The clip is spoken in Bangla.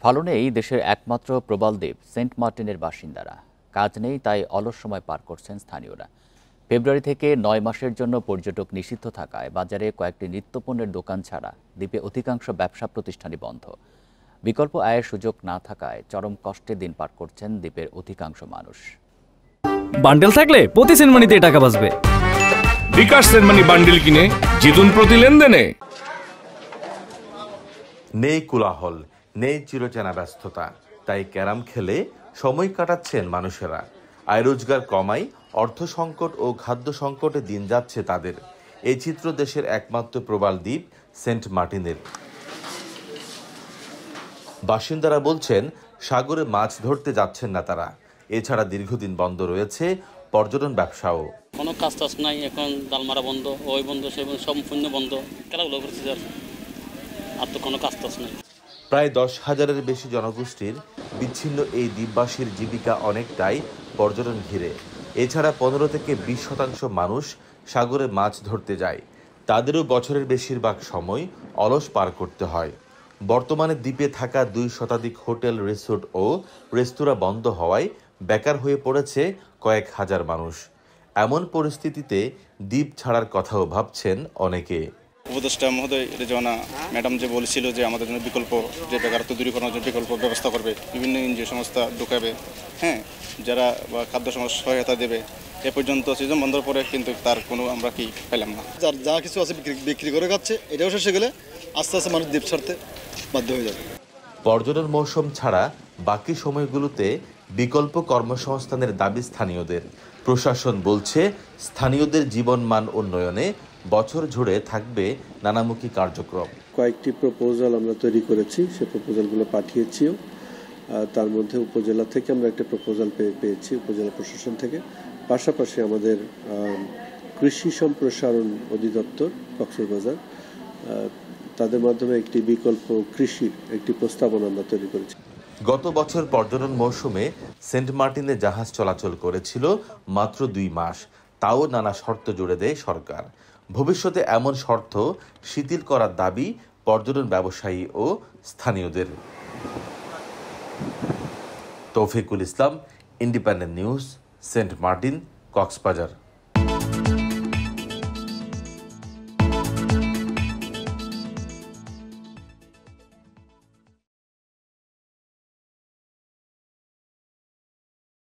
ভালো নেই দেশের একমাত্র প্রবাল দ্বীপ সেন্ট মার্টিনের বাসিন্দারা। কাজ নেই, তাই অলস সময় পার করছেন স্থানীয়রা। ফেব্রুয়ারি থেকে ৯ মাসের জন্য পর্যটক নিষিদ্ধ থাকায় বাজারে কয়েকটি নিত্যপণ্যের দোকান ছাড়া দ্বীপে অধিকাংশ ব্যবসা প্রতিষ্ঠানই বন্ধ। বিকল্প আয়ের সুযোগ না থাকায় চরম কষ্টে দিন পার করছেন দ্বীপের অধিকাংশ মানুষ। বান্ডেল থাকলে প্রতি সেনমানিতে টাকা বাঁচবে। বিকাশ সেনমানি বান্ডেল কিনে জিতুন প্রতি লেনদেনে। নেই কোলাহল, নেই চিরচেনা ব্যস্ততা, তাই ক্যারাম খেলে সময় কাটাচ্ছেন মানুষেরা। আয় রোজগার কমাই, অর্থ সংকট ও খাদ্য সংকটে দিন যাচ্ছে তাদের। এই চিত্র দেশের একমাত্র প্রবাল দ্বীপ সেন্ট মার্টিনের। বাসিন্দারা বলছেন সাগরে মাছ ধরতে যাচ্ছেন না তারা। এছাড়া দীর্ঘদিন বন্ধ রয়েছে পর্যটন ব্যবসাও। কোনো কাজ টাজ নাই, এখন ডালমারা বন্ধ, ওই বন্ধ, সেই বন্ধ, সম্পূর্ণ বন্ধ। খেলাগুলো করছে আর তো কোনো কাজ টাজ নাই। প্রায় 10,000-এর বেশি জনগোষ্ঠীর বিচ্ছিন্ন এই দ্বীপবাসীর জীবিকা অনেকটাই পর্যটন ঘিরে। এছাড়া 15 থেকে 20% মানুষ সাগরে মাছ ধরতে যায়। তাদেরও বছরের বেশিরভাগ সময় অলস পার করতে হয়। বর্তমানে দ্বীপে থাকা 2 শতাধিক হোটেল, রিসোর্ট ও রেস্তোরাঁ বন্ধ হওয়ায় বেকার হয়ে পড়েছে কয়েক হাজার মানুষ। এমন পরিস্থিতিতে দ্বীপ ছাড়ার কথাও ভাবছেন অনেকে। উপদেষ্টা মহোদয় রেজওয়ানা ম্যাডাম যে বলেছিল যে আমাদের জন্য বিকল্প, যে বেকারত্ব দূরীকরণের জন্য বিকল্প ব্যবস্থা করবে, বিভিন্ন এনজিও সংস্থা ঢুকাবে, যারা বা খাদ্য সহায়তা দেবে। এ পর্যন্ত সিজন বন্ধর পরে কিন্তু তার কোনো আমরা কি পেলাম না। যা কিছু আছে বিক্রি করে খাচ্ছে, এটাও শেষে গেলে আস্তে আস্তে মানুষ দ্বীপ ছাড়তে বাধ্য হয়ে যাবে। পর্যটন মৌসুম ছাড়া বাকি সময়গুলোতে বিকল্প কর্মসংস্থানের দাবি স্থানীয়দের। প্রশাসন বলছে স্থানীয়দের জীবনমান উন্নয়নে বছর জুড়ে থাকবে নানামুখী কার্যক্রম। কয়েকটি প্রপোজাল আমরা তৈরি করেছি, সেই প্রপোজালগুলো পাঠিয়েছিও। তার মধ্যে উপজেলা থেকে আমরা একটা প্রপোজাল পেয়েছি, উপজেলা প্রশাসন থেকে। পাশাপাশি আমাদের কৃষি সম্প্রসারণ অধিদপ্তর কক্সবাজার, তাদের মাধ্যমে একটি বিকল্প কৃষির একটি প্রস্তাবনা আমরা তৈরি করেছি। গত বছর পর্যটন মৌসুমে সেন্ট মার্টিনে জাহাজ চলাচল করেছিল মাত্র 2 মাস। তাও নানা শর্ত জুড়ে দেয় সরকার। ভবিষ্যতে এমন শর্ত শিথিল করার দাবি পর্যটন ব্যবসায়ী ও স্থানীয়দের। Taufiqul Islam, Independent News, Saint Martin, Cox's Bazar.